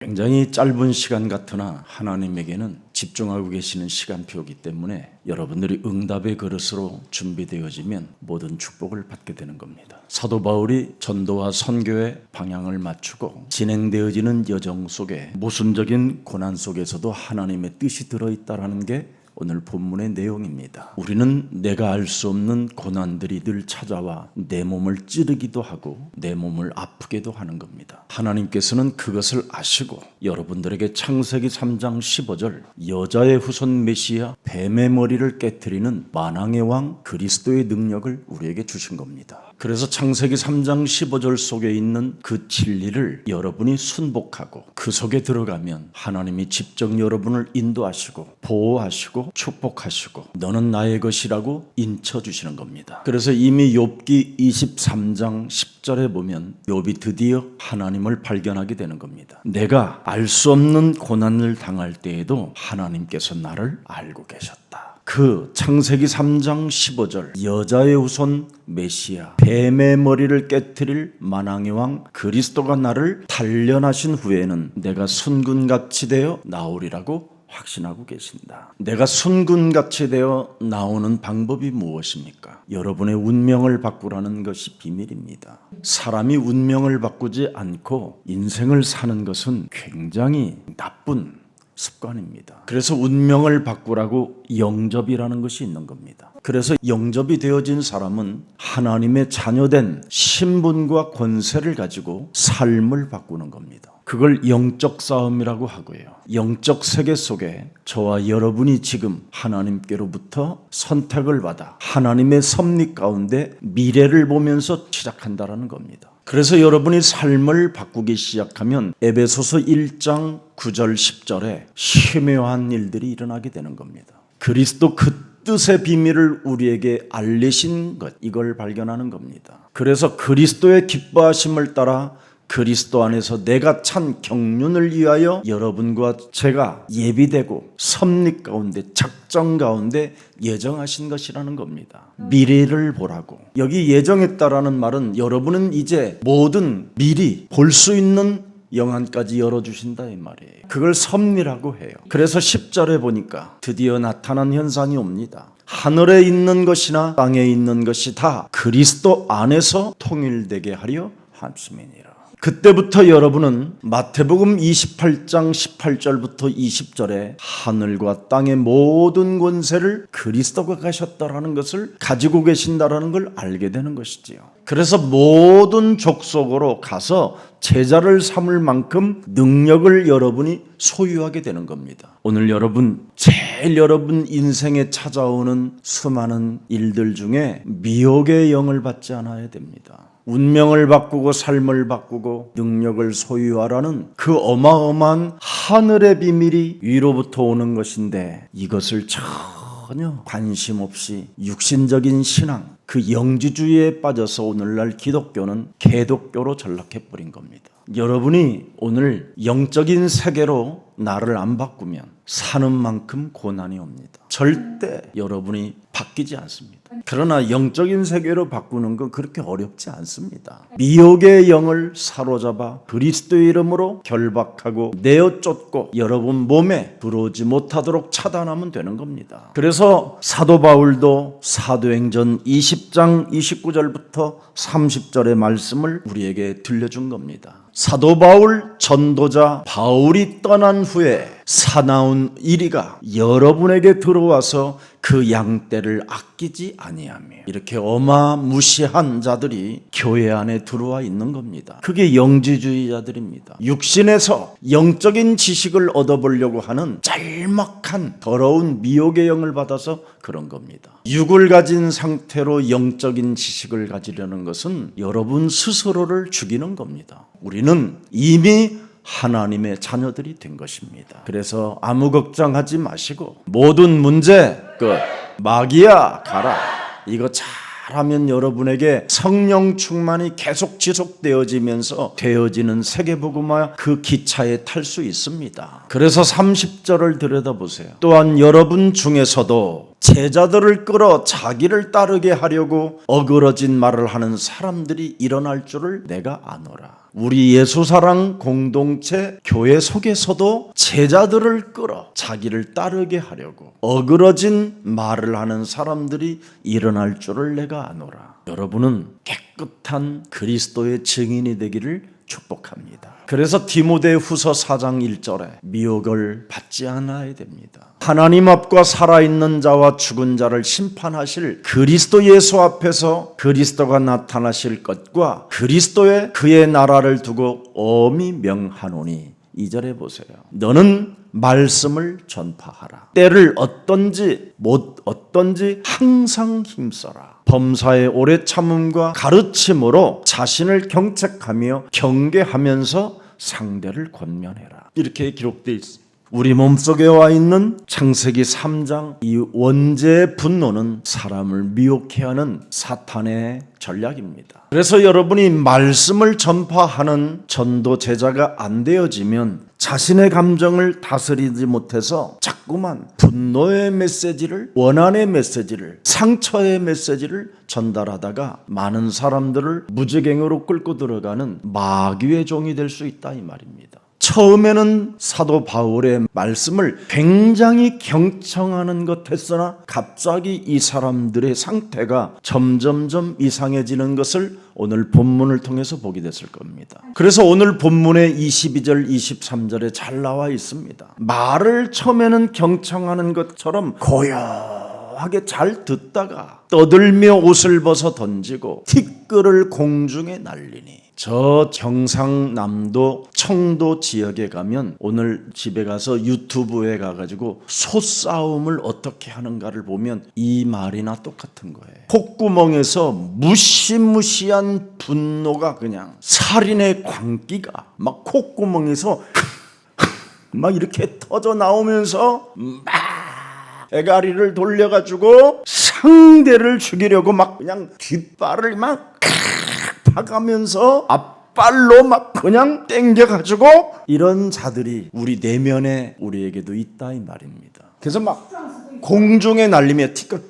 굉장히 짧은 시간 같으나 하나님에게는 집중하고 계시는 시간표이기 때문에 여러분들이 응답의 그릇으로 준비되어지면 모든 축복을 받게 되는 겁니다. 사도 바울이 전도와 선교의 방향을 맞추고 진행되어지는 여정 속에 모순적인 고난 속에서도 하나님의 뜻이 들어있다는 게 오늘 본문의 내용입니다. 우리는 내가 알 수 없는 고난들이 늘 찾아와 내 몸을 찌르기도 하고 내 몸을 아프게도 하는 겁니다. 하나님께서는 그것을 아시고 여러분들에게 창세기 3장 15절 여자의 후손 메시아 뱀의 머리를 깨트리는 만왕의 왕 그리스도의 능력을 우리에게 주신 겁니다. 그래서 창세기 3장 15절 속에 있는 그 진리를 여러분이 순복하고 그 속에 들어가면 하나님이 직접 여러분을 인도하시고 보호하시고 축복하시고 너는 나의 것이라고 인쳐주시는 겁니다. 그래서 이미 욥기 23장 10절에 보면 욥이 드디어 하나님을 발견하게 되는 겁니다. 내가 알 수 없는 고난을 당할 때에도 하나님께서 나를 알고 계셨다. 그 창세기 3장 15절 여자의 후손 메시아 뱀의 머리를 깨트릴 만왕의 왕 그리스도가 나를 단련하신 후에는 내가 순금같이 되어 나오리라고 확신하고 계신다. 내가 순금같이 되어 나오는 방법이 무엇입니까? 여러분의 운명을 바꾸라는 것이 비밀입니다. 사람이 운명을 바꾸지 않고 인생을 사는 것은 굉장히 나쁜 습관입니다. 그래서 운명을 바꾸라고 영접이라는 것이 있는 겁니다. 그래서 영접이 되어진 사람은 하나님의 자녀된 신분과 권세를 가지고 삶을 바꾸는 겁니다. 그걸 영적 싸움이라고 하고요. 영적 세계 속에 저와 여러분이 지금 하나님께로부터 선택을 받아 하나님의 섭리 가운데 미래를 보면서 시작한다는 겁니다. 그래서 여러분이 삶을 바꾸기 시작하면 에베소서 1장 9절 10절에 희묘한 일들이 일어나게 되는 겁니다. 그리스도 그 뜻의 비밀을 우리에게 알리신 것, 이걸 발견하는 겁니다. 그래서 그리스도의 기뻐하심을 따라 그리스도 안에서 내가 찬 경륜을 위하여 여러분과 제가 예비되고 섭리 가운데 작정 가운데 예정하신 것이라는 겁니다. 미래를 보라고. 여기 예정했다라는 말은 여러분은 이제 모든 미리 볼 수 있는 영안까지 열어주신다 이 말이에요. 그걸 섭리라고 해요. 그래서 10절에 보니까 드디어 나타난 현상이 옵니다. 하늘에 있는 것이나 땅에 있는 것이 다 그리스도 안에서 통일되게 하려 함심이니라. 그때부터 여러분은 마태복음 28장 18절부터 20절에 하늘과 땅의 모든 권세를 그리스도가 가셨다라는 것을 가지고 계신다라는 걸 알게 되는 것이지요. 그래서 모든 족속으로 가서 제자를 삼을 만큼 능력을 여러분이 소유하게 되는 겁니다. 오늘 여러분 제일 여러분 인생에 찾아오는 수많은 일들 중에 미혹의 영을 받지 않아야 됩니다. 운명을 바꾸고 삶을 바꾸고 능력을 소유하라는 그 어마어마한 하늘의 비밀이 위로부터 오는 것인데 이것을 전혀 관심 없이 육신적인 신앙, 그 영지주의에 빠져서 오늘날 기독교는 개독교로 전락해버린 겁니다. 여러분이 오늘 영적인 세계로 나를 안 바꾸면 사는 만큼 고난이 옵니다. 절대 여러분이 바뀌지 않습니다. 그러나 영적인 세계로 바꾸는 건 그렇게 어렵지 않습니다. 미혹의 영을 사로잡아 그리스도의 이름으로 결박하고 내어 쫓고 여러분 몸에 들어오지 못하도록 차단하면 되는 겁니다. 그래서 사도 바울도 사도행전 20장 29절부터 30절의 말씀을 우리에게 들려준 겁니다. 사도 바울 전도자 바울이 떠난 후에 사나운 이리가 여러분에게 들어와서 그 양떼를 아끼지 아니하며 이렇게 어마무시한 자들이 교회 안에 들어와 있는 겁니다. 그게 영지주의자들입니다. 육신에서 영적인 지식을 얻어보려고 하는 짤막한 더러운 미혹의 영을 받아서 그런 겁니다. 육을 가진 상태로 영적인 지식을 가지려는 것은 여러분 스스로를 죽이는 겁니다. 우리는 이미 하나님의 자녀들이 된 것입니다. 그래서 아무 걱정하지 마시고 모든 문제 끝. 마귀야 가라. 이거 잘하면 여러분에게 성령 충만이 계속 지속되어지면서 되어지는 세계복음화 그 기차에 탈 수 있습니다. 그래서 30절을 들여다보세요. 또한 여러분 중에서도 제자들을 끌어 자기를 따르게 하려고 어그러진 말을 하는 사람들이 일어날 줄을 내가 아노라. 우리 예수사랑 공동체 교회 속에서도 제자들을 끌어 자기를 따르게 하려고 어그러진 말을 하는 사람들이 일어날 줄을 내가 아노라. 여러분은 깨끗한 그리스도의 증인이 되기를 축복합니다. 그래서 디모데후서 4장 1절에 미혹을 받지 않아야 됩니다. 하나님 앞과 살아있는 자와 죽은 자를 심판하실 그리스도 예수 앞에서 그리스도가 나타나실 것과 그리스도의 그의 나라를 두고 엄히 명하노니 2절에 보세요. 너는 말씀을 전파하라. 때를 어떤지 못 어떤지 항상 힘써라. 범사의 오래 참음과 가르침으로 자신을 경책하며 경계하면서 상대를 권면해라. 이렇게 기록되어 있습니다. 우리 몸속에 와 있는 창세기 3장 이 원죄의 분노는 사람을 미혹해 하는 사탄의 전략입니다. 그래서 여러분이 말씀을 전파하는 전도 제자가 안 되어지면 자신의 감정을 다스리지 못해서 자꾸만 분노의 메시지를, 원한의 메시지를, 상처의 메시지를 전달하다가 많은 사람들을 무지갱으로 끌고 들어가는 마귀의 종이 될 수 있다 이 말입니다. 처음에는 사도 바울의 말씀을 굉장히 경청하는 것 했으나 갑자기 이 사람들의 상태가 점점점 이상해지는 것을 오늘 본문을 통해서 보게 됐을 겁니다. 그래서 오늘 본문의 22절 23절에 잘 나와 있습니다. 말을 처음에는 경청하는 것처럼 고요하게 잘 듣다가 떠들며 옷을 벗어 던지고 티끌을 공중에 날리니 저 경상남도 청도 지역에 가면 오늘 집에 가서 유튜브에 가가지고 소싸움을 어떻게 하는가를 보면 이 말이나 똑같은 거예요. 콧구멍에서 무시무시한 분노가 그냥 살인의 광기가 막 콧구멍에서 막 이렇게 터져 나오면서 막 대가리를 돌려가지고 상대를 죽이려고 막 그냥 뒷발을 막 박으면서 앞발로 막 그냥 땡겨가지고 이런 자들이 우리 내면에 우리에게도 있다 이 말입니다. 그래서 막 공중에 날리며 티끌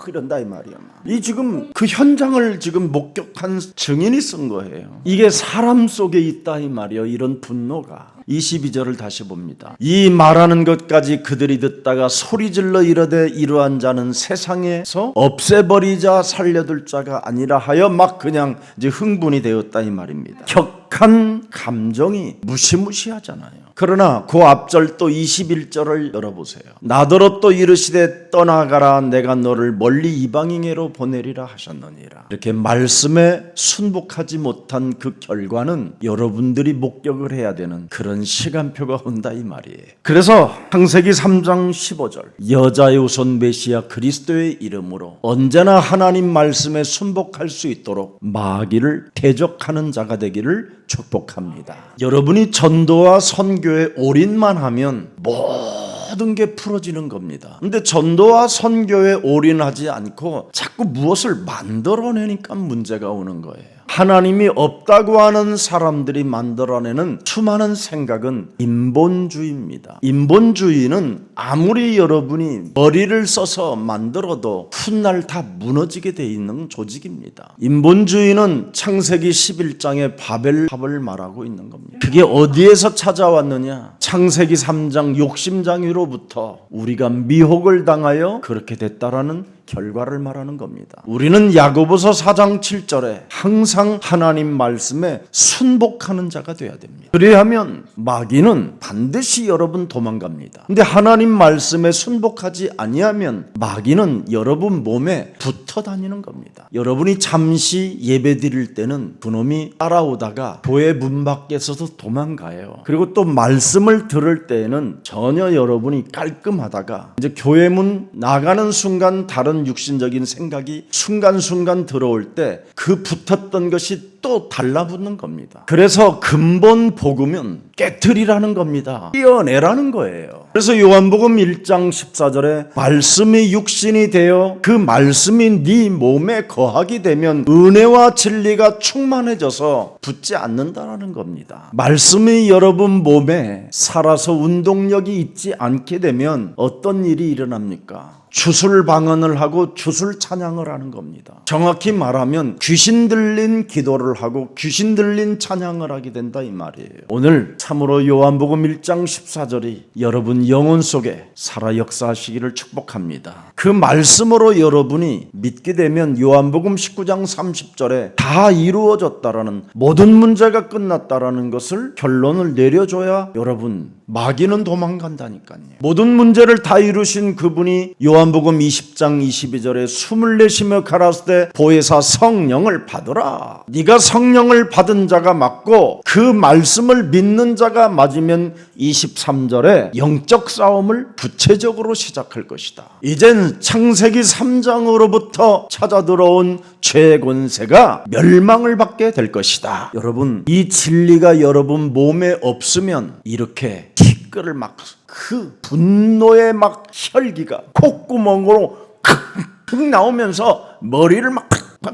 이런다 이 말이야. 이 지금 그 현장을 지금 목격한 증인이 쓴 거예요. 이게 사람 속에 있다 이 말이에요. 이런 분노가. 22절을 다시 봅니다. 이 말하는 것까지 그들이 듣다가 소리질러 이르되 이러한 자는 세상에서 없애버리자 살려둘 자가 아니라 하여 막 그냥 이제 흥분이 되었다 이 말입니다. 격한 감정이 무시무시하잖아요. 그러나 그 앞절 또 21절을 열어보세요. 나더러 또 이르시되 떠나가라 내가 너를 멀리 이방인에로 보내리라 하셨느니라. 이렇게 말씀에 순복하지 못한 그 결과는 여러분들이 목격을 해야 되는 그런 시간표가 온다 이 말이에요. 그래서 창세기 3장 15절 여자의 후손 메시아 그리스도의 이름으로 언제나 하나님 말씀에 순복할 수 있도록 마귀를 대적하는 자가 되기를 축복합니다. 여러분이 전도와 선교에 올인만 하면 모든 게 풀어지는 겁니다. 근데 전도와 선교에 올인하지 않고 자꾸 무엇을 만들어내니까 문제가 오는 거예요. 하나님이 없다고 하는 사람들이 만들어내는 수많은 생각은 인본주의입니다. 인본주의는 아무리 여러분이 머리를 써서 만들어도 훗날 다 무너지게 돼 있는 조직입니다. 인본주의는 창세기 11장의 바벨탑을 말하고 있는 겁니다. 그게 어디에서 찾아왔느냐? 창세기 3장 욕심장애로부터 우리가 미혹을 당하여 그렇게 됐다라는 결과를 말하는 겁니다. 우리는 야고보서 4장 7절에 항상 하나님 말씀에 순복하는 자가 돼야 됩니다. 그래야면 마귀는 반드시 여러분 도망갑니다. 근데 하나님 말씀에 순복하지 아니하면 마귀는 여러분 몸에 붙어 다니는 겁니다. 여러분이 잠시 예배 드릴 때는 그놈이 따라오다가 교회 문 밖에서도 도망가요. 그리고 또 말씀을 들을 때에는 전혀 여러분이 깔끔하다가 이제 교회 문 나가는 순간 다른 다른 육신적인 생각이 순간순간 들어올 때 그 붙었던 것이 또 달라붙는 겁니다. 그래서 근본 복음은 깨트리라는 겁니다. 떼어내라는 거예요. 그래서 요한복음 1장 14절에 말씀이 육신이 되어 그 말씀이 네 몸에 거하게 되면 은혜와 진리가 충만해져서 붙지 않는다라는 겁니다. 말씀이 여러분 몸에 살아서 운동력이 있지 않게 되면 어떤 일이 일어납니까? 주술 방언을 하고 주술 찬양을 하는 겁니다. 정확히 말하면 귀신 들린 기도를 하고 귀신 들린 찬양을 하게 된다 이 말이에요. 오늘 참으로 요한복음 1장 14절이 여러분 영혼 속에 살아 역사하시기를 축복합니다. 그 말씀으로 여러분이 믿게 되면 요한복음 19장 30절에 다 이루어졌다라는, 모든 문제가 끝났다라는 것을 결론을 내려줘야 여러분 마귀는 도망간다니까요. 모든 문제를 다 이루신 그분이 요한복음 20장 22절에 숨을 내쉬며 가라사대 보혜사 성령을 받으라. 네가 성령을 받은 자가 맞고 그 말씀을 믿는 자가 맞으면 23절에 영적 싸움을 구체적으로 시작할 것이다. 이젠 창세기 3장으로부터 찾아 들어온 죄의 권세가 멸망을 받게 될 것이다. 여러분, 이 진리가 여러분 몸에 없으면 이렇게 티끌을 막 그 분노의 막 혈기가 콧구멍으로 칵 나오면서 머리를 막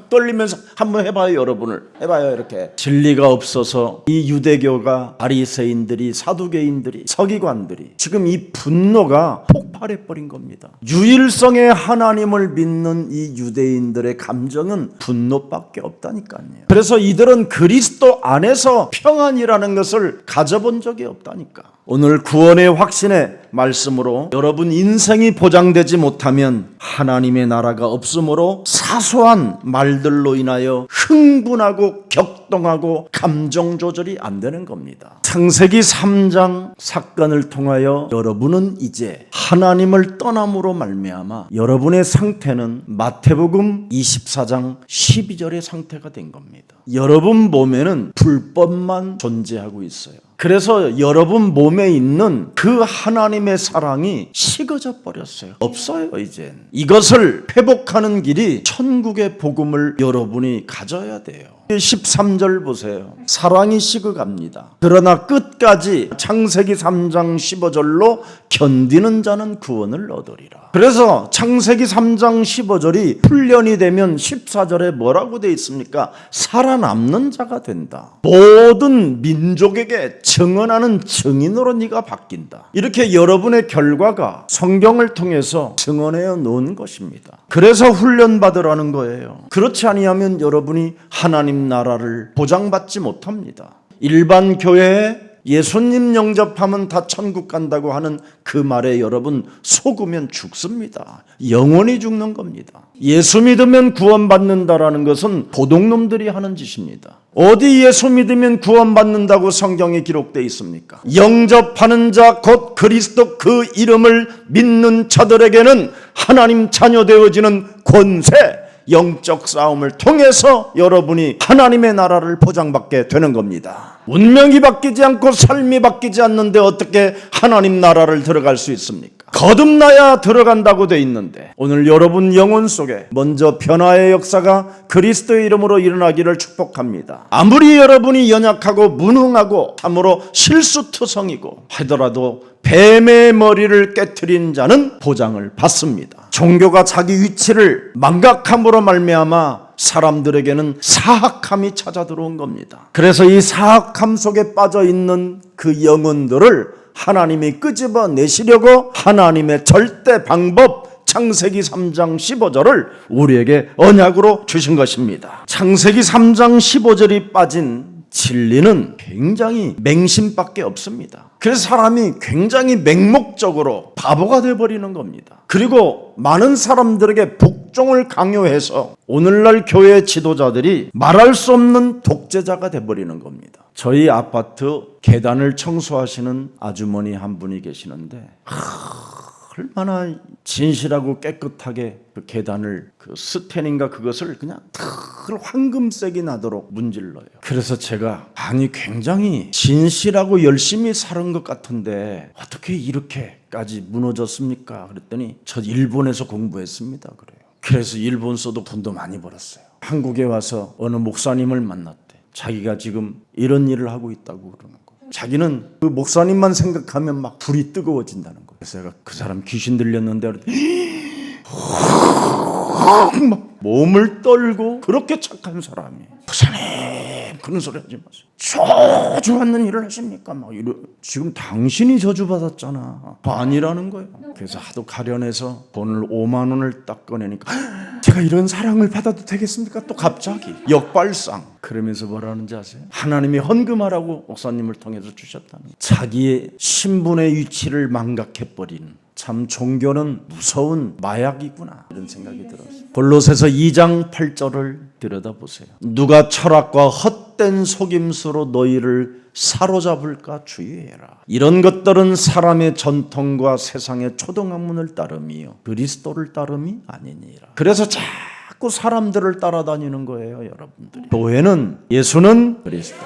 돌리면서 한번 해봐요. 여러분을 해봐요. 이렇게 진리가 없어서 이 유대교가 바리새인들이, 사두개인들이, 서기관들이 지금 이 분노가 폭발해버린 겁니다. 유일성의 하나님을 믿는 이 유대인들의 감정은 분노밖에 없다니까요. 그래서 이들은 그리스도 안에서 평안이라는 것을 가져본 적이 없다니까. 오늘 구원의 확신의 말씀으로 여러분 인생이 보장되지 못하면 하나님의 나라가 없으므로 사소한 말들로 인하여 흥분하고 격동하고 감정 조절이 안 되는 겁니다. 창세기 3장 사건을 통하여 여러분은 이제 하나님을 떠남으로 말미암아 여러분의 상태는 마태복음 24장 12절의 상태가 된 겁니다. 여러분 몸에는 불법만 존재하고 있어요. 그래서 여러분 몸에 있는 그 하나님의 사랑이 식어져 버렸어요. 없어요 이젠. 이것을 회복하는 길이 천국의 복음을 여러분이 가져야 돼요. 13절 보세요. 사랑이 식어갑니다. 그러나 끝까지 창세기 3장 15절로 견디는 자는 구원을 얻으리라. 그래서 창세기 3장 15절이 훈련이 되면 14절에 뭐라고 되어 있습니까? 살아남는 자가 된다. 모든 민족에게 증언하는 증인으로 네가 바뀐다. 이렇게 여러분의 결과가 성경을 통해서 증언해 놓은 것입니다. 그래서 훈련받으라는 거예요. 그렇지 아니하면 여러분이 하나님 나라를 보장받지 못합니다. 일반 교회에 예수님 영접하면 다 천국 간다고 하는 그 말에 여러분 속으면 죽습니다. 영원히 죽는 겁니다. 예수 믿으면 구원받는다라는 것은 도둑놈들이 하는 짓입니다. 어디 예수 믿으면 구원받는다고 성경에 기록되어 있습니까? 영접하는 자 곧 그리스도 그 이름을 믿는 자들에게는 하나님 자녀 되어지는 권세, 영적 싸움을 통해서 여러분이 하나님의 나라를 보장받게 되는 겁니다. 운명이 바뀌지 않고 삶이 바뀌지 않는데 어떻게 하나님 나라를 들어갈 수 있습니까? 거듭나야 들어간다고 돼 있는데 오늘 여러분 영혼 속에 먼저 변화의 역사가 그리스도의 이름으로 일어나기를 축복합니다. 아무리 여러분이 연약하고 무능하고 참으로 실수투성이고 하더라도 뱀의 머리를 깨트린 자는 보장을 받습니다. 종교가 자기 위치를 망각함으로 말미암아 사람들에게는 사악함이 찾아 들어온 겁니다. 그래서 이 사악함 속에 빠져 있는 그 영혼들을 하나님이 끄집어내시려고 하나님의 절대 방법 창세기 3장 15절을 우리에게 언약으로 주신 것입니다. 창세기 3장 15절이 빠진 진리는 굉장히 맹신밖에 없습니다. 그래서 사람이 굉장히 맹목적으로 바보가 되어버리는 겁니다. 그리고 많은 사람들에게 복종을 강요해서 오늘날 교회 지도자들이 말할 수 없는 독재자가 되어버리는 겁니다. 저희 아파트 계단을 청소하시는 아주머니 한 분이 계시는데 얼마나 진실하고 깨끗하게 그 계단을 그 스텐인가 그것을 그냥 황금색이 나도록 문질러요. 그래서 제가 아니 굉장히 진실하고 열심히 사는 것 같은데 어떻게 이렇게까지 무너졌습니까? 그랬더니 저 일본에서 공부했습니다. 그래요. 그래서 일본서도 돈도 많이 벌었어요. 한국에 와서 어느 목사님을 만났대. 자기가 지금 이런 일을 하고 있다고 그러는 거예요. 자기는 그 목사님만 생각하면 막 불이 뜨거워진다는 거예요. 그래서 제가 그 사람 귀신 들렸는데 막 몸을 떨고 그렇게 착한 사람이 목사님 그런 소리 하지 마세요. 저주받는 일을 하십니까? 막 이러. 지금 당신이 저주받았잖아. 아니라는 거예요. 그래서 하도 가련해서 돈을 5만 원을 딱 꺼내니까 제가 이런 사랑을 받아도 되겠습니까? 또 갑자기 역발상. 그러면서 뭐라는지 아세요? 하나님이 헌금하라고 목사님을 통해서 주셨다는 거예요. 자기의 신분의 위치를 망각해버리는, 참 종교는 무서운 마약이구나 이런 생각이 들었어요. 골로새서 2장 8절을 들여다보세요. 누가 철학과 헛된 속임수로 너희를 사로잡을까 주의해라. 이런 것들은 사람의 전통과 세상의 초등학문을 따름이요 그리스도를 따름이 아니니라. 그래서 자꾸 사람들을 따라다니는 거예요. 여러분들이. 교회는, 예수는 그리스도,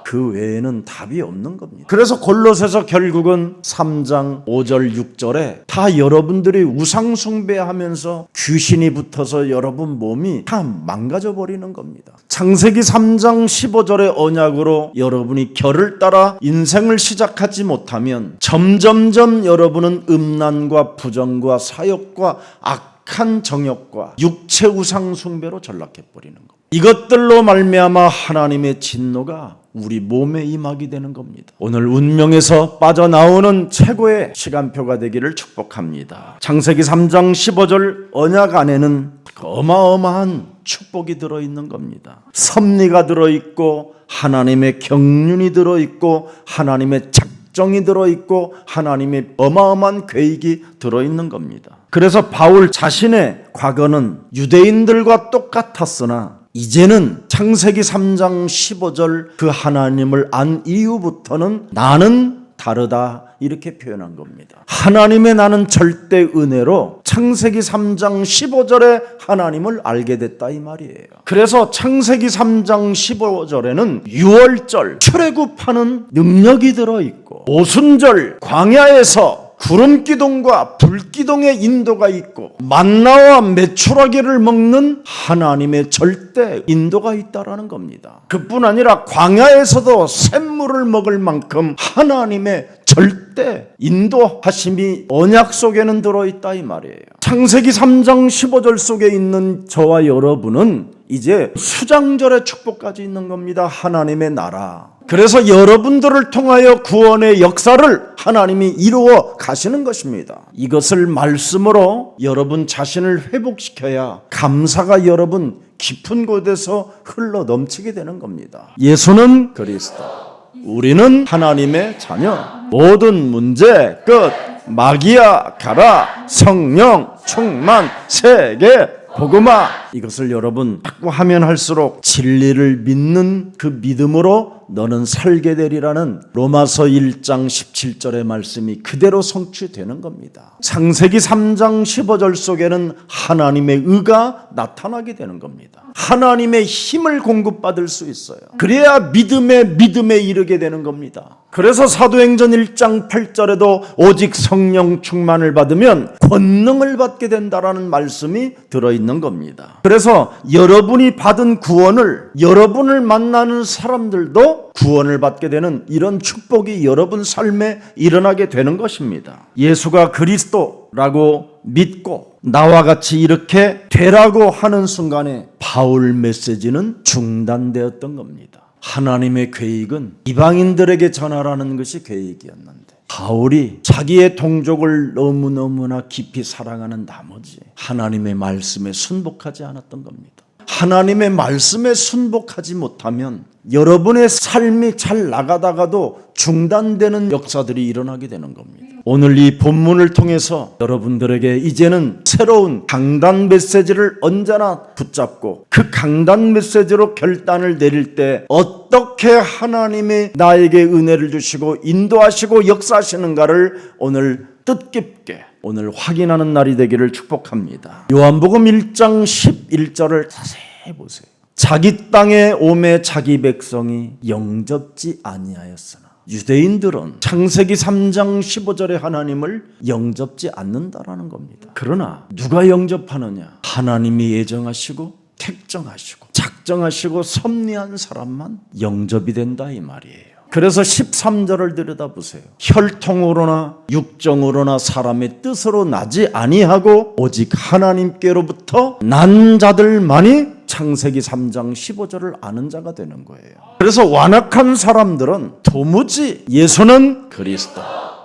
그 외에는 답이 없는 겁니다. 그래서 골로새서 결국은 3장 5절 6절에 다 여러분들이 우상 숭배하면서 귀신이 붙어서 여러분 몸이 다 망가져 버리는 겁니다. 창세기 3장 15절의 언약으로 여러분이 결을 따라 인생을 시작하지 못하면 점점점 여러분은 음란과 부정과 사욕과 악한 정욕과 육체 우상 숭배로 전락해 버리는 겁니다. 이것들로 말미암아 하나님의 진노가 우리 몸에 임하게 되는 겁니다. 오늘 운명에서 빠져나오는 최고의 시간표가 되기를 축복합니다. 창세기 3장 15절 언약 안에는 어마어마한 축복이 들어있는 겁니다. 섭리가 들어있고 하나님의 경륜이 들어있고 하나님의 작정이 들어있고 하나님의 어마어마한 계획이 들어있는 겁니다. 그래서 바울 자신의 과거는 유대인들과 똑같았으나 이제는 창세기 3장 15절 그 하나님을 안 이후부터는 나는 다르다 이렇게 표현한 겁니다. 하나님의 나는 절대 은혜로 창세기 3장 15절에 하나님을 알게 됐다 이 말이에요. 그래서 창세기 3장 15절에는 유월절 출애굽하는 능력이 들어있고 오순절 광야에서 구름기둥과 불기둥의 인도가 있고 만나와 메추라기를 먹는 하나님의 절대 인도가 있다라는 겁니다. 그뿐 아니라 광야에서도 샘물을 먹을 만큼 하나님의 절대 인도하심이 언약 속에는 들어있다 이 말이에요. 창세기 3장 15절 속에 있는 저와 여러분은 이제 수장절의 축복까지 있는 겁니다. 하나님의 나라. 그래서 여러분들을 통하여 구원의 역사를 하나님이 이루어 가시는 것입니다. 이것을 말씀으로 여러분 자신을 회복시켜야 감사가 여러분 깊은 곳에서 흘러 넘치게 되는 겁니다. 예수는 그리스도, 우리는 하나님의 자녀. 모든 문제 끝. 마귀야 가라. 성령 충만. 세계 복음화. 이것을 여러분 자꾸 하면 할수록 진리를 믿는 그 믿음으로 너는 살게 되리라는 로마서 1장 17절의 말씀이 그대로 성취되는 겁니다. 창세기 3장 15절 속에는 하나님의 의가 나타나게 되는 겁니다. 하나님의 힘을 공급받을 수 있어요. 그래야 믿음에 이르게 되는 겁니다. 그래서 사도행전 1장 8절에도 오직 성령 충만을 받으면 권능을 받게 된다라는 말씀이 들어있는 겁니다. 그래서 여러분이 받은 구원을 여러분을 만나는 사람들도 구원을 받게 되는 이런 축복이 여러분 삶에 일어나게 되는 것입니다. 예수가 그리스도라고 믿고 나와 같이 이렇게 되라고 하는 순간에 바울 메시지는 중단되었던 겁니다. 하나님의 계획은 이방인들에게 전하라는 것이 계획이었는데 바울이 자기의 동족을 너무너무나 깊이 사랑하는 나머지 하나님의 말씀에 순복하지 않았던 겁니다. 하나님의 말씀에 순복하지 못하면 여러분의 삶이 잘 나가다가도 중단되는 역사들이 일어나게 되는 겁니다. 오늘 이 본문을 통해서 여러분들에게 이제는 새로운 강단 메시지를 언제나 붙잡고 그 강단 메시지로 결단을 내릴 때 어떻게 하나님이 나에게 은혜를 주시고 인도하시고 역사하시는가를 오늘 뜻깊게 오늘 확인하는 날이 되기를 축복합니다. 요한복음 1장 11절을 자세히 보세요. 자기 땅에 오매 자기 백성이 영접지 아니하였으나 유대인들은 창세기 3장 15절에 하나님을 영접지 않는다라는 겁니다. 그러나 누가 영접하느냐? 하나님이 예정하시고 택정하시고 작정하시고 섭리한 사람만 영접이 된다 이 말이에요. 그래서 13절을 들여다보세요. 혈통으로나 육정으로나 사람의 뜻으로 나지 아니하고 오직 하나님께로부터 난 자들만이 창세기 3장 15절을 아는 자가 되는 거예요. 그래서 완악한 사람들은 도무지 예수는 그리스도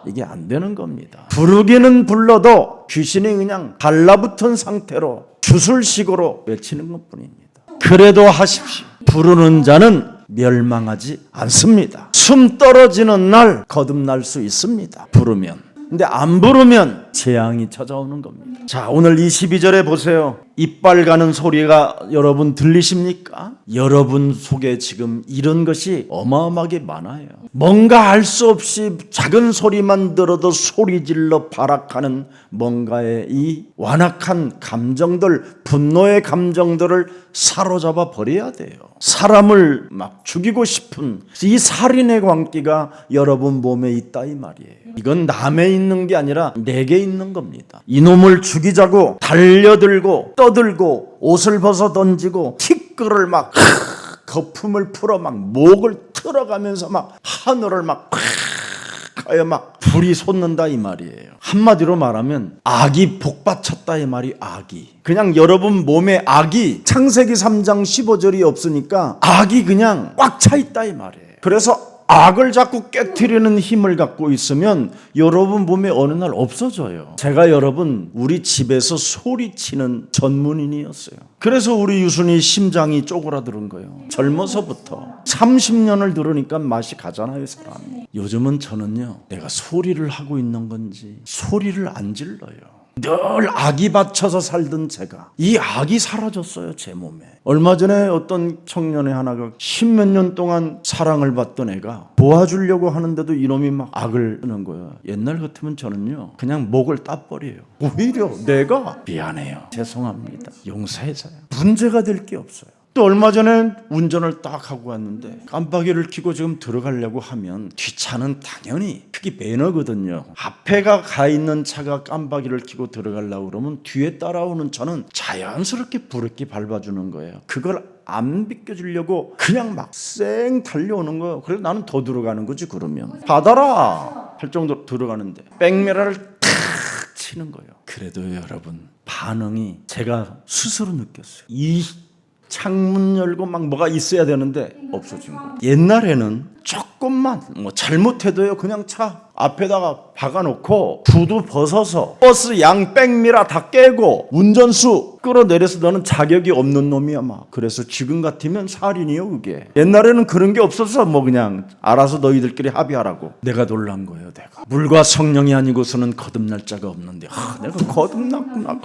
이게 안 되는 겁니다. 부르기는 불러도 귀신이 그냥 달라붙은 상태로 주술식으로 외치는 것뿐입니다. 그래도 하십시오. 부르는 자는 멸망하지 않습니다. 숨 떨어지는 날 거듭날 수 있습니다. 부르면. 근데 안 부르면 재앙이 찾아오는 겁니다. 자, 오늘 22절에 보세요. 이빨 가는 소리가 여러분 들리십니까? 여러분 속에 지금 이런 것이 어마어마하게 많아요. 뭔가 알 수 없이 작은 소리만 들어도 소리질러 발악하는 뭔가의 이 완악한 감정들, 분노의 감정들을 사로잡아 버려야 돼요. 사람을 막 죽이고 싶은 이 살인의 광기가 여러분 몸에 있다 이 말이에요. 이건 남에 있는 게 아니라 내게 있는 겁니다. 이놈을 죽이자고 달려들고 떠들고 옷을 벗어 던지고 티끌을 막 거품을 풀어 막 목을 틀어가면서 막 하늘을 막 하여 막 불이 솟는다 이 말이에요. 한마디로 말하면 악이 복받쳤다 이 말이 악이. 그냥 여러분 몸에 악이 창세기 3장 15절이 없으니까 악이 그냥 꽉 차 있다 이 말이에요. 그래서 악을 자꾸 깨트리는 힘을 갖고 있으면 여러분 몸에 어느 날 없어져요. 제가 여러분 우리 집에서 소리치는 전문인이었어요. 그래서 우리 유순이 심장이 쪼그라드는 거예요. 젊어서부터 30년을 들으니까 맛이 가잖아요 사람이. 요즘은 저는요 내가 소리를 하고 있는 건지 소리를 안 질러요. 늘 악이 받쳐서 살던 제가 이 악이 사라졌어요 제 몸에. 얼마 전에 어떤 청년의 하나가 10몇 년 동안 사랑을 받던 애가 도와주려고 하는데도 이놈이 막 악을 하는 거야. 옛날 같으면 저는요 그냥 목을 따버려요. 오히려 내가 미안해요 죄송합니다 용서해서요. 문제가 될 게 없어요. 또 얼마 전에 운전을 딱 하고 왔는데 깜빡이를 켜고 지금 들어가려고 하면 뒷차는 당연히 그게 매너거든요. 앞에가 가 있는 차가 깜빡이를 켜고 들어가려고 그러면 뒤에 따라오는 차는 자연스럽게 브레이크 밟아주는 거예요. 그걸 안 비껴주려고 그냥 막 쌩 달려오는 거예요. 그래서 나는 더 들어가는 거지. 그러면 받아라 할 정도로 들어가는데 백미러를 탁 치는 거예요. 그래도 여러분 반응이 제가 스스로 느꼈어요. 이 창문 열고 막 뭐가 있어야 되는데 없어진 거예요. 옛날에는 조금만 뭐 잘못해도요 그냥 차 앞에다가 박아놓고 구두 벗어서 버스 양 백미러 다 깨고 운전수 끌어내려서 너는 자격이 없는 놈이야 막. 그래서 지금 같으면 살인이요 그게. 옛날에는 그런 게 없어서 뭐 그냥 알아서 너희들끼리 합의하라고. 내가 놀란 거예요. 내가 물과 성령이 아니고서는 거듭날 자가 없는데 내가 거듭났구나.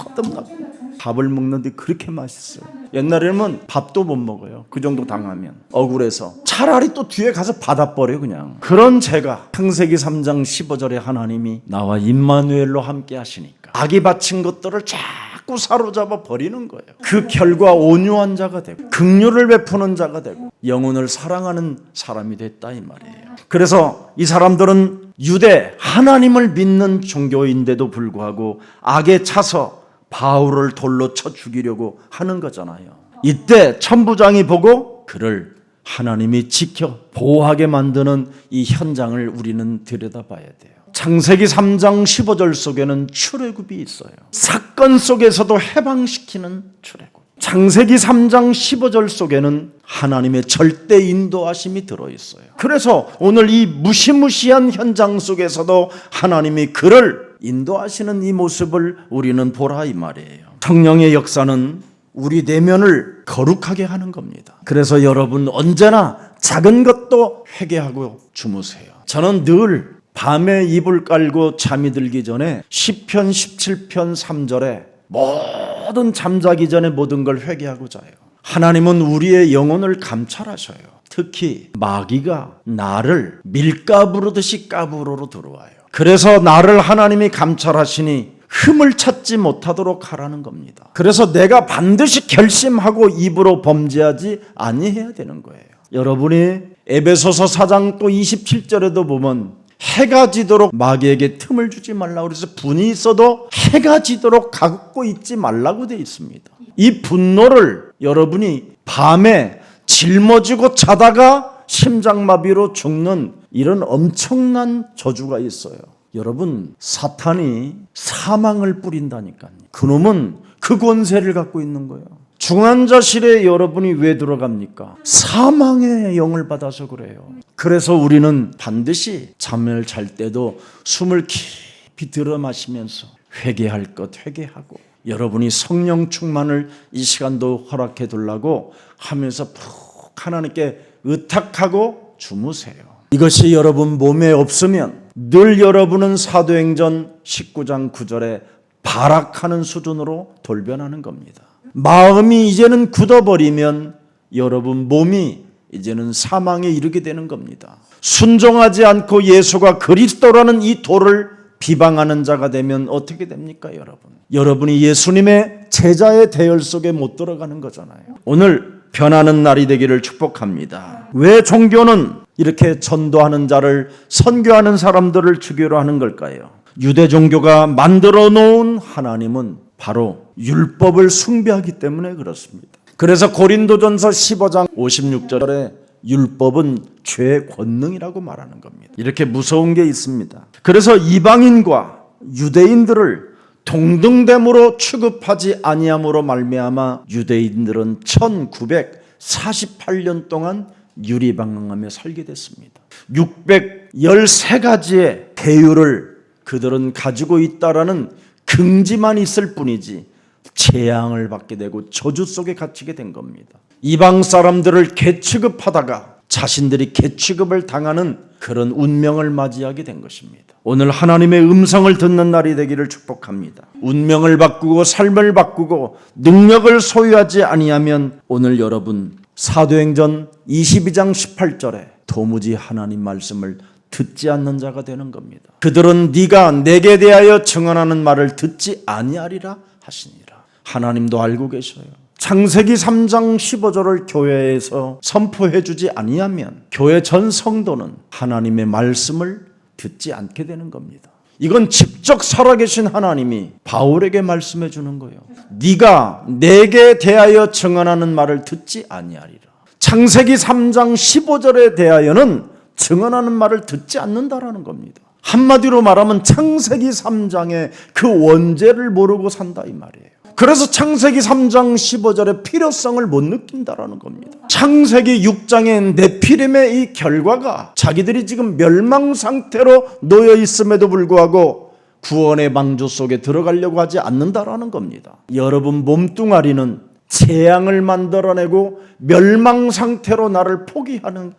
밥을 먹는데 그렇게 맛있어요. 옛날에는 밥도 못 먹어요. 그 정도 당하면 억울해서 차라리 또 뒤에 가서 받아버려 그냥. 그런 제가 창세기 3장 15절에 하나님이 나와 임마누엘로 함께 하시니까 악이 바친 것들을 자꾸 사로잡아 버리는 거예요. 그 결과 온유한 자가 되고 긍휼을 베푸는 자가 되고 영혼을 사랑하는 사람이 됐다 이 말이에요. 그래서 이 사람들은 유대 하나님을 믿는 종교인데도 불구하고 악에 차서 바울을 돌로 쳐 죽이려고 하는 거잖아요. 이때 천부장이 보고 그를 하나님이 지켜 보호하게 만드는 이 현장을 우리는 들여다봐야 돼요. 창세기 3장 15절 속에는 출애굽이 있어요. 사건 속에서도 해방시키는 출애굽. 창세기 3장 15절 속에는 하나님의 절대 인도하심이 들어있어요. 그래서 오늘 이 무시무시한 현장 속에서도 하나님이 그를 인도하시는 이 모습을 우리는 보라 이 말이에요. 성령의 역사는 우리 내면을 거룩하게 하는 겁니다. 그래서 여러분 언제나 작은 것도 회개하고 주무세요. 저는 늘 밤에 이불 깔고 잠이 들기 전에 시편 17편 3절에 모든 잠자기 전에 모든 걸 회개하고 자요. 하나님은 우리의 영혼을 감찰하셔요. 특히 마귀가 나를 밀가부르듯이 까부러로 들어와요. 그래서 나를 하나님이 감찰하시니 흠을 찾지 못하도록 하라는 겁니다. 그래서 내가 반드시 결심하고 입으로 범죄하지 아니해야 되는 거예요. 여러분이 에베소서 4장 또 27절에도 보면 해가 지도록 마귀에게 틈을 주지 말라고 그래서 분이 있어도 해가 지도록 갖고 있지 말라고 되어 있습니다. 이 분노를 여러분이 밤에 짊어지고 자다가 심장마비로 죽는 이런 엄청난 저주가 있어요. 여러분, 사탄이 사망을 뿌린다니까요. 그놈은 그 권세를 갖고 있는 거예요. 중환자실에 여러분이 왜 들어갑니까? 사망의 영을 받아서 그래요. 그래서 우리는 반드시 잠을 잘 때도 숨을 깊이 들어 마시면서 회개할 것 회개하고, 여러분이 성령 충만을 이 시간도 허락해 두려고 하면서 푹 하나님께 의탁하고 주무세요. 이것이 여러분 몸에 없으면 늘 여러분은 사도행전 19장 9절에 발악하는 수준으로 돌변하는 겁니다. 마음이 이제는 굳어버리면 여러분 몸이 이제는 사망에 이르게 되는 겁니다. 순종하지 않고 예수가 그리스도라는 이 도를 비방하는 자가 되면 어떻게 됩니까, 여러분? 여러분이 예수님의 제자의 대열 속에 못 들어가는 거잖아요. 오늘 변하는 날이 되기를 축복합니다. 왜 종교는 이렇게 전도하는 자를, 선교하는 사람들을 주기로 하는 걸까요? 유대 종교가 만들어 놓은 하나님은 바로 율법을 숭배하기 때문에 그렇습니다. 그래서 고린도전서 15장 56절에 율법은 죄의 권능이라고 말하는 겁니다. 이렇게 무서운 게 있습니다. 그래서 이방인과 유대인들을 동등됨으로 취급하지 아니함으로 말미암아 유대인들은 1948년 동안 유리방황하며 살게 됐습니다. 613가지의 계율을 그들은 가지고 있다라는 긍지만 있을 뿐이지 재앙을 받게 되고 저주 속에 갇히게 된 겁니다. 이방 사람들을 개취급하다가 자신들이 개취급을 당하는 그런 운명을 맞이하게 된 것입니다. 오늘 하나님의 음성을 듣는 날이 되기를 축복합니다. 운명을 바꾸고 삶을 바꾸고 능력을 소유하지 아니하면 오늘 여러분 사도행전 22장 18절에 도무지 하나님 말씀을 듣지 않는 자가 되는 겁니다. 그들은 네가 내게 대하여 증언하는 말을 듣지 아니하리라 하시니라. 하나님도 알고 계셔요. 창세기 3장 15절을 교회에서 선포해 주지 아니하면 교회 전 성도는 하나님의 말씀을 듣지 않게 되는 겁니다. 이건 직접 살아계신 하나님이 바울에게 말씀해 주는 거예요. 네가 내게 대하여 증언하는 말을 듣지 아니하리라. 창세기 3장 15절에 대하여는 증언하는 말을 듣지 않는다라는 겁니다. 한마디로 말하면 창세기 3장의 그 원죄를 모르고 산다 이 말이에요. 그래서 창세기 3장 15절의 필요성을 못 느낀다라는 겁니다. 창세기 6장의 네피림의 이 결과가 자기들이 지금 멸망 상태로 놓여 있음에도 불구하고 구원의 방주 속에 들어가려고 하지 않는다라는 겁니다. 여러분 몸뚱아리는 재앙을 만들어내고 멸망 상태로 나를 포기하는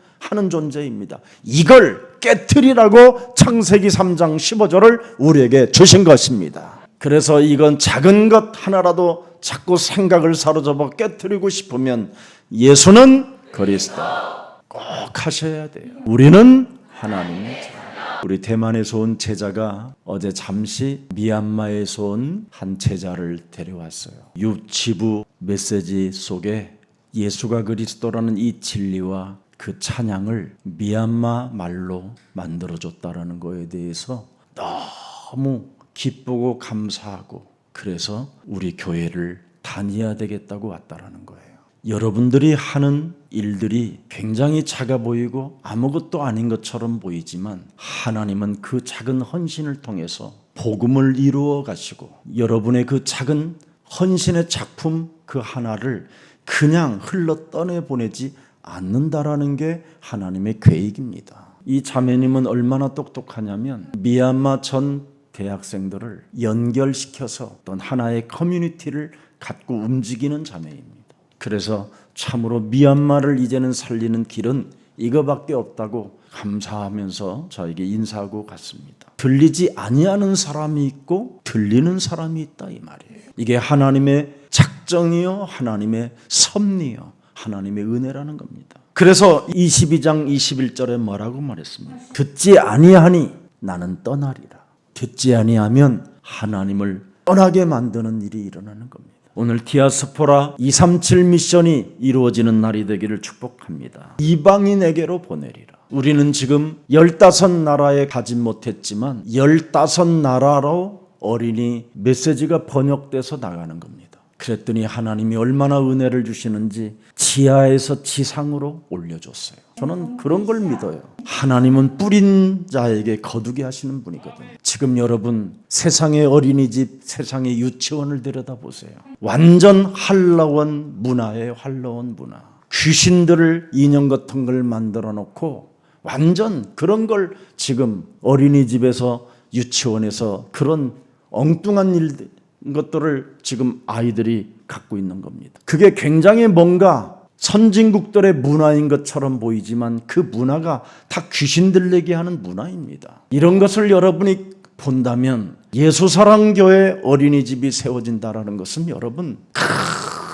존재입니다. 이걸 깨트리라고 창세기 3장 15절을 우리에게 주신 것입니다. 그래서 이건 작은 것 하나라도 자꾸 생각을 사로잡아 깨트리고 싶으면 예수는 그리스도 꼭 하셔야 돼요. 우리는 하나님의 자녀. 우리 대만에서 온 제자가 어제 잠시 미얀마에서 온 한 제자를 데려왔어요. 유치부 메시지 속에 예수가 그리스도라는 이 진리와 그 찬양을 미얀마 말로 만들어줬다라는 거에 대해서 너무 기쁘고 감사하고 그래서 우리 교회를 다녀야 되겠다고 왔다라는 거예요. 여러분들이 하는 일들이 굉장히 작아 보이고 아무것도 아닌 것처럼 보이지만 하나님은 그 작은 헌신을 통해서 복음을 이루어 가시고 여러분의 그 작은 헌신의 작품 그 하나를 그냥 흘러 떠내보내지 않는다라는 게 하나님의 계획입니다. 이 자매님은 얼마나 똑똑하냐면 미얀마 전 대학생들을 연결시켜서 어떤 하나의 커뮤니티를 갖고 움직이는 자매입니다. 그래서 참으로 미얀마를 이제는 살리는 길은 이거밖에 없다고 감사하면서 저에게 인사하고 갔습니다. 들리지 아니하는 사람이 있고 들리는 사람이 있다 이 말이에요. 이게 하나님의 작정이요 하나님의 섭리요 하나님의 은혜라는 겁니다. 그래서 22장 21절에 뭐라고 말했습니까? 듣지 아니하니 나는 떠나리라. 듣지 아니하면 하나님을 떠나게 만드는 일이 일어나는 겁니다. 오늘 디아스포라 237 미션이 이루어지는 날이 되기를 축복합니다. 이방인에게로 보내리라. 우리는 지금 15나라에 가진 못했지만 15나라로 어린이 메시지가 번역돼서 나가는 겁니다. 그랬더니 하나님이 얼마나 은혜를 주시는지 지하에서 지상으로 올려줬어요. 저는 그런 걸 믿어요. 하나님은 뿌린 자에게 거두게 하시는 분이거든요. 지금 여러분 세상의 어린이집, 세상의 유치원을 들여다보세요. 완전 한라원 문화예요. 한라원 문화. 귀신들을 인형 같은 걸 만들어 놓고 완전 그런 걸 지금 어린이집에서 유치원에서 그런 엉뚱한 일들 것들을 지금 아이들이 갖고 있는 겁니다. 그게 굉장히 뭔가 선진국들의 문화인 것처럼 보이지만 그 문화가 다 귀신 들리게 하는 문화입니다. 이런 것을 여러분이 본다면 예수사랑교회 어린이집이 세워진다는 것은 여러분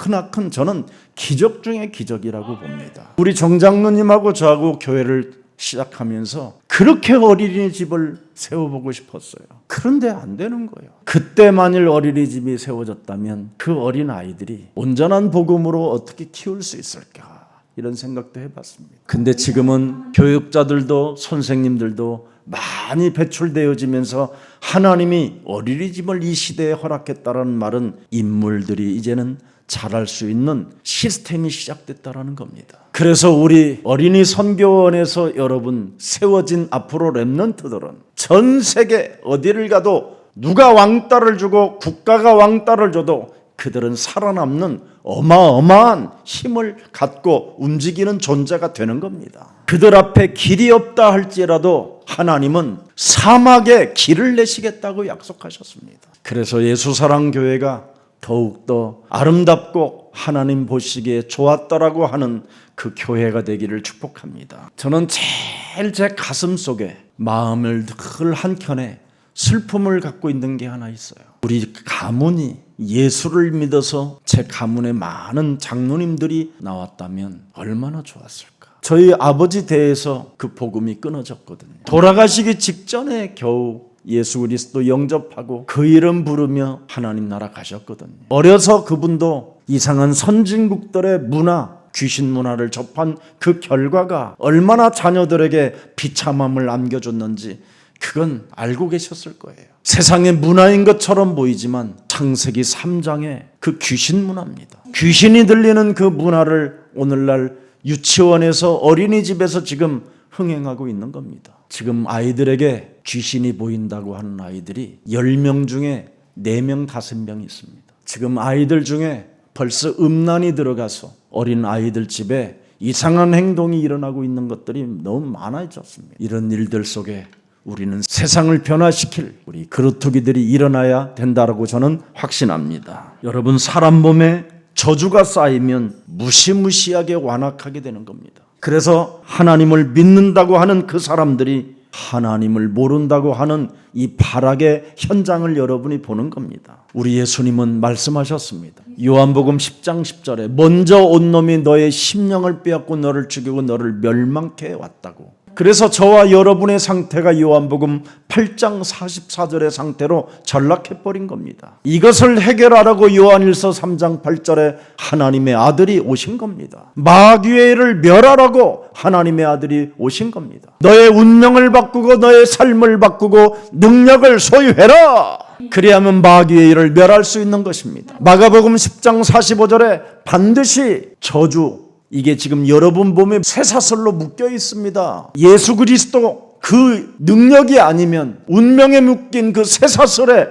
크나큰 저는 기적 중의 기적이라고 봅니다. 우리 정장로님하고 저하고 교회를 시작하면서 그렇게 어린이집을 세워보고 싶었어요. 그런데 안 되는 거예요. 그때 만일 어린이집이 세워졌다면 그 어린 아이들이 온전한 복음으로 어떻게 키울 수 있을까 이런 생각도 해봤습니다. 근데 지금은 교육자들도 선생님들도 많이 배출되어지면서 하나님이 어린이집을 이 시대에 허락했다는 말은 인물들이 이제는 잘할 수 있는 시스템이 시작됐다는 겁니다. 그래서 우리 어린이 선교원에서 여러분 세워진 앞으로 렘넌트들은 전 세계 어디를 가도 누가 왕따를 주고 국가가 왕따를 줘도 그들은 살아남는 어마어마한 힘을 갖고 움직이는 존재가 되는 겁니다. 그들 앞에 길이 없다 할지라도 하나님은 사막에 길을 내시겠다고 약속하셨습니다. 그래서 예수사랑교회가 더욱더 아름답고 하나님 보시기에 좋았더라고 하는 그 교회가 되기를 축복합니다. 저는 제일 제 가슴 속에 마음을 늘 한켠에 슬픔을 갖고 있는 게 하나 있어요. 우리 가문이 예수를 믿어서 제 가문에 많은 장로님들이 나왔다면 얼마나 좋았을까. 저희 아버지 대에서 그 복음이 끊어졌거든요. 돌아가시기 직전에 겨우 예수 그리스도 영접하고 그 이름 부르며 하나님 나라 가셨거든요. 어려서 그분도 이상한 선진국들의 문화, 귀신 문화를 접한 그 결과가 얼마나 자녀들에게 비참함을 안겨줬는지 그건 알고 계셨을 거예요. 세상의 문화인 것처럼 보이지만 창세기 3장의 그 귀신 문화입니다. 귀신이 들리는 그 문화를 오늘날 유치원에서 어린이집에서 지금 흥행하고 있는 겁니다. 지금 아이들에게 귀신이 보인다고 하는 아이들이 10명 중에 4명, 5명 있습니다. 지금 아이들 중에 벌써 음란이 들어가서 어린 아이들 집에 이상한 행동이 일어나고 있는 것들이 너무 많아졌습니다. 이런 일들 속에 우리는 세상을 변화시킬 우리 그루터기들이 일어나야 된다고 저는 확신합니다. 여러분 사람 몸에 저주가 쌓이면 무시무시하게 완악하게 되는 겁니다. 그래서 하나님을 믿는다고 하는 그 사람들이 하나님을 모른다고 하는 이 발악의 현장을 여러분이 보는 겁니다. 우리 예수님은 말씀하셨습니다. 요한복음 10장 10절에 먼저 온 놈이 너의 심령을 빼앗고 너를 죽이고 너를 멸망케 왔다고. 그래서 저와 여러분의 상태가 요한복음 8장 44절의 상태로 전락해버린 겁니다. 이것을 해결하라고 요한일서 3장 8절에 하나님의 아들이 오신 겁니다. 마귀를 멸하라고 하나님의 아들이 오신 겁니다. 너의 운명을 바꾸고 너의 삶을 바꾸고 능력을 소유해라. 그리하면 마귀의 일을 멸할 수 있는 것입니다. 마가복음 10장 45절에 반드시 저주, 이게 지금 여러분 몸에 쇠사슬로 묶여 있습니다. 예수 그리스도 그 능력이 아니면 운명에 묶인 그 쇠사슬에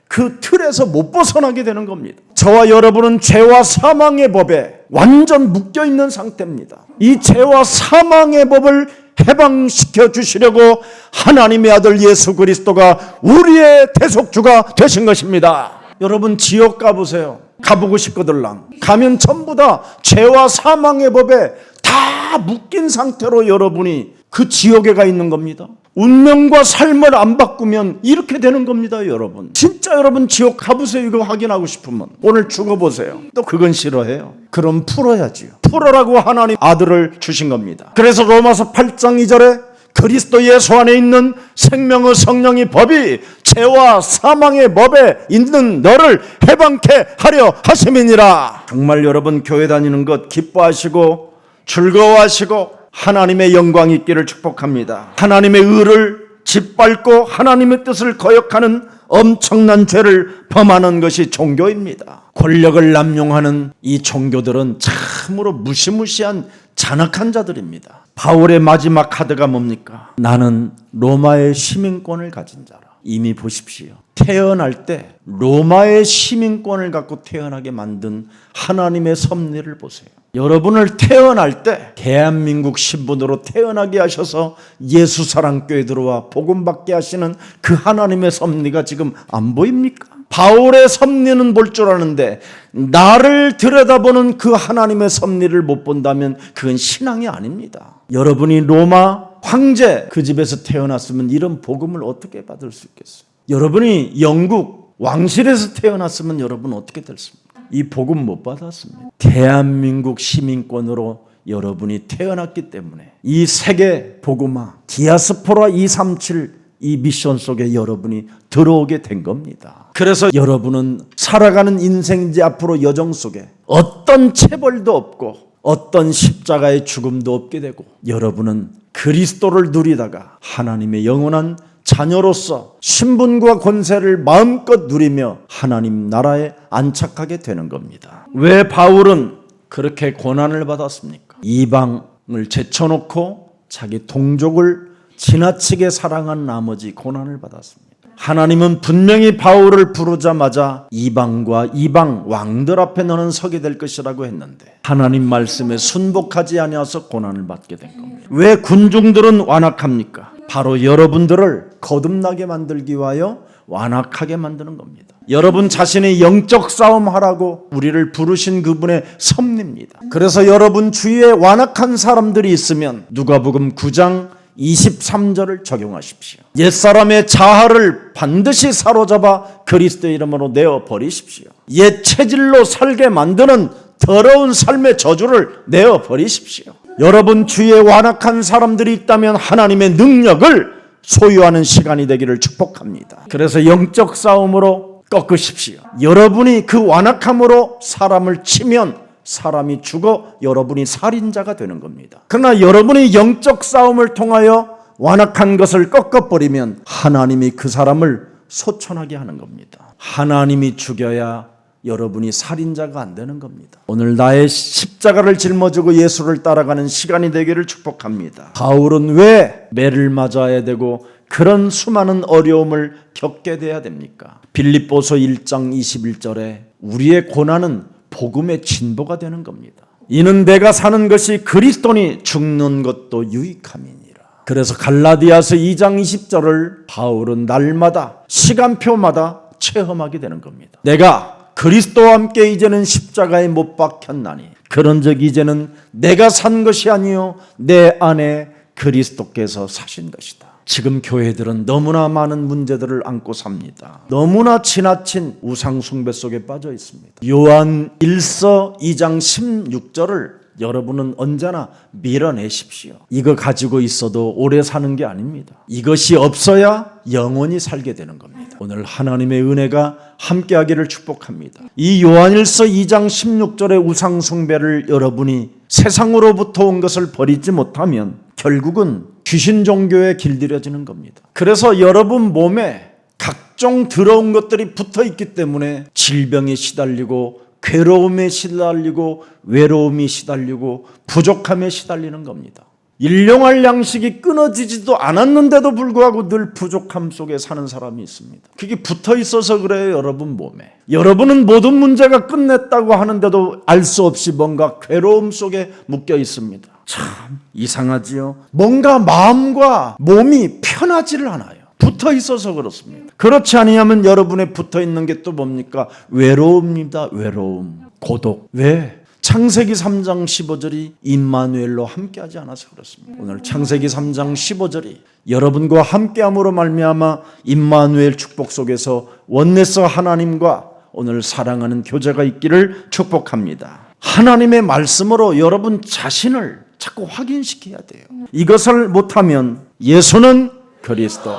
그 틀에서 못 벗어나게 되는 겁니다. 저와 여러분은 죄와 사망의 법에 완전 묶여 있는 상태입니다. 이 죄와 사망의 법을 해방시켜 주시려고 하나님의 아들 예수 그리스도가 우리의 대속주가 되신 것입니다. 여러분 지옥 가보세요. 가보고 싶거들랑 가면 전부 다 죄와 사망의 법에 다 묶인 상태로 여러분이 그 지옥에 가 있는 겁니다. 운명과 삶을 안 바꾸면 이렇게 되는 겁니다. 여러분 진짜 여러분 지옥 가보세요. 이거 확인하고 싶으면 오늘 죽어보세요. 또 그건 싫어해요. 그럼 풀어야지요. 풀어라고 하나님 아들을 주신 겁니다. 그래서 로마서 8장 2절에 그리스도 예수 안에 있는 생명의 성령의 법이 죄와 사망의 법에 있는 너를 해방케 하려 하심이니라. 정말 여러분 교회 다니는 것 기뻐하시고 즐거워하시고 하나님의 영광 있기를 축복합니다. 하나님의 의를 짓밟고 하나님의 뜻을 거역하는 엄청난 죄를 범하는 것이 종교입니다. 권력을 남용하는 이 종교들은 참으로 무시무시한 잔악한 자들입니다. 바울의 마지막 카드가 뭡니까? 나는 로마의 시민권을 가진 자라. 이미 보십시오. 태어날 때 로마의 시민권을 갖고 태어나게 만든 하나님의 섭리를 보세요. 여러분을 태어날 때 대한민국 신분으로 태어나게 하셔서 예수사랑교회 들어와 복음받게 하시는 그 하나님의 섭리가 지금 안 보입니까? 바울의 섭리는 볼 줄 아는데 나를 들여다보는 그 하나님의 섭리를 못 본다면 그건 신앙이 아닙니다. 여러분이 로마 황제 그 집에서 태어났으면 이런 복음을 어떻게 받을 수 있겠어요? 여러분이 영국 왕실에서 태어났으면 여러분 어떻게 됐습니까? 이 복음 못 받았습니다. 대한민국 시민권으로 여러분이 태어났기 때문에 이 세계 복음화 디아스포라 237 이 미션 속에 여러분이 들어오게 된 겁니다. 그래서 여러분은 살아가는 인생지 앞으로 여정 속에 어떤 체벌도 없고 어떤 십자가의 죽음도 없게 되고 여러분은 그리스도를 누리다가 하나님의 영원한 자녀로서 신분과 권세를 마음껏 누리며 하나님 나라에 안착하게 되는 겁니다. 왜 바울은 그렇게 고난을 받았습니까? 이방을 제쳐놓고 자기 동족을 지나치게 사랑한 나머지 고난을 받았습니다. 하나님은 분명히 바울을 부르자마자 이방과 이방 왕들 앞에 너는 서게 될 것이라고 했는데 하나님 말씀에 순복하지 아니하서 고난을 받게 된 겁니다. 왜 군중들은 완악합니까? 바로 여러분들을 거듭나게 만들기 위하여 완악하게 만드는 겁니다. 여러분 자신의 영적 싸움 하라고 우리를 부르신 그분의 섭리입니다. 그래서 여러분 주위에 완악한 사람들이 있으면 누가복음 9장 23절을 적용하십시오. 옛사람의 자아를 반드시 사로잡아 그리스도의 이름으로 내어버리십시오. 옛 체질로 살게 만드는 더러운 삶의 저주를 내어버리십시오. 여러분 주위에 완악한 사람들이 있다면 하나님의 능력을 소유하는 시간이 되기를 축복합니다. 그래서 영적 싸움으로 꺾으십시오. 여러분이 그 완악함으로 사람을 치면 사람이 죽어 여러분이 살인자가 되는 겁니다. 그러나 여러분이 영적 싸움을 통하여 완악한 것을 꺾어버리면 하나님이 그 사람을 소천하게 하는 겁니다. 하나님이 죽여야 여러분이 살인자가 안 되는 겁니다. 오늘 나의 십자가를 짊어지고 예수를 따라가는 시간이 되기를 축복합니다. 바울은 왜 매를 맞아야 되고 그런 수많은 어려움을 겪게 돼야 됩니까? 빌립보서 1장 21절에 우리의 고난은 복음의 진보가 되는 겁니다. 이는 내가 사는 것이 그리스도니 죽는 것도 유익함이니라. 그래서 갈라디아서 2장 20절을 바울은 날마다 시간표마다 체험하게 되는 겁니다. 내가 그리스도와 함께 이제는 십자가에 못 박혔나니 그런즉 이제는 내가 산 것이 아니요 내 안에 그리스도께서 사신 것이다. 지금 교회들은 너무나 많은 문제들을 안고 삽니다. 너무나 지나친 우상 숭배 속에 빠져 있습니다. 요한 1서 2장 16절을 여러분은 언제나 밀어내십시오. 이거 가지고 있어도 오래 사는 게 아닙니다. 이것이 없어야 영원히 살게 되는 겁니다. 오늘 하나님의 은혜가 함께하기를 축복합니다. 이 요한일서 2장 16절의 우상 숭배를 여러분이 세상으로부터 온 것을 버리지 못하면 결국은 귀신 종교에 길들여지는 겁니다. 그래서 여러분 몸에 각종 더러운 것들이 붙어 있기 때문에 질병에 시달리고 괴로움에 시달리고 외로움이 시달리고 부족함에 시달리는 겁니다. 일용할 양식이 끊어지지도 않았는데도 불구하고 늘 부족함 속에 사는 사람이 있습니다. 그게 붙어 있어서 그래요. 여러분 몸에. 여러분은 모든 문제가 끝냈다고 하는데도 알 수 없이 뭔가 괴로움 속에 묶여 있습니다. 참 이상하지요. 뭔가 마음과 몸이 편하지를 않아요. 붙어 있어서 그렇습니다. 그렇지 아니하면 여러분에 붙어 있는 게 또 뭡니까? 외로움입니다. 외로움, 고독. 왜? 창세기 3장 15절이 임마누엘로 함께하지 않아서 그렇습니다. 오늘 창세기 3장 15절이 여러분과 함께함으로 말미암아 임마누엘 축복 속에서 원네스 하나님과 오늘 사랑하는 교제가 있기를 축복합니다. 하나님의 말씀으로 여러분 자신을 자꾸 확인시켜야 돼요. 이것을 못하면 예수는 그리스도,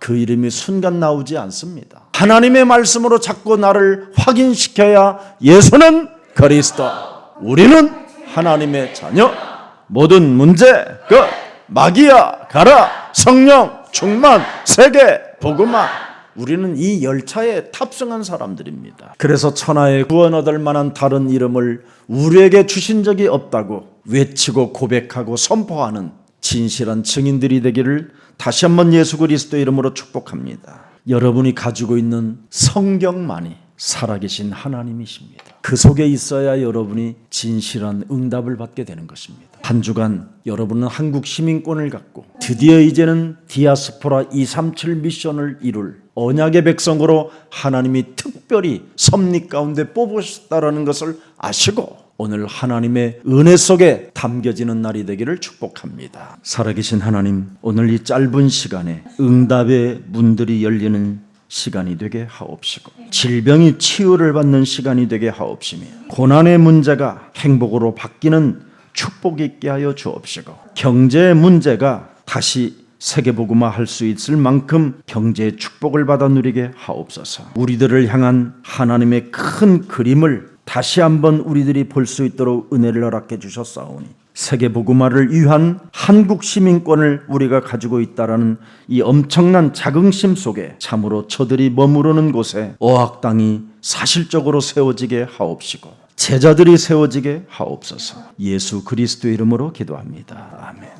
그 이름이 순간 나오지 않습니다. 하나님의 말씀으로 자꾸 나를 확인시켜야 예수는 그리스도, 우리는 하나님의 자녀, 모든 문제 끝, 마귀야 가라, 성령 충만, 세계 복음화. 우리는 이 열차에 탑승한 사람들입니다. 그래서 천하에 구원 얻을 만한 다른 이름을 우리에게 주신 적이 없다고 외치고 고백하고 선포하는 진실한 증인들이 되기를 다시 한번 예수 그리스도 이름으로 축복합니다. 여러분이 가지고 있는 성경만이 살아계신 하나님이십니다. 그 속에 있어야 여러분이 진실한 응답을 받게 되는 것입니다. 한 주간 여러분은 한국 시민권을 갖고 드디어 이제는 디아스포라 237 미션을 이룰 언약의 백성으로 하나님이 특별히 섭리 가운데 뽑으셨다는 것을 아시고 오늘 하나님의 은혜 속에 담겨지는 날이 되기를 축복합니다. 살아계신 하나님, 오늘 이 짧은 시간에 응답의 문들이 열리는 시간이 되게 하옵시고 질병이 치유를 받는 시간이 되게 하옵시며 고난의 문제가 행복으로 바뀌는 축복이 있게 하여 주옵시고 경제 문제가 다시 세계복음화할 수 있을 만큼 경제의 축복을 받아 누리게 하옵소서. 우리들을 향한 하나님의 큰 그림을 다시 한번 우리들이 볼 수 있도록 은혜를 허락해 주셨사오니 세계복음화를 위한 한국 시민권을 우리가 가지고 있다라는 이 엄청난 자긍심 속에 참으로 저들이 머무르는 곳에 어학당이 사실적으로 세워지게 하옵시고 제자들이 세워지게 하옵소서. 예수 그리스도 이름으로 기도합니다. 아멘.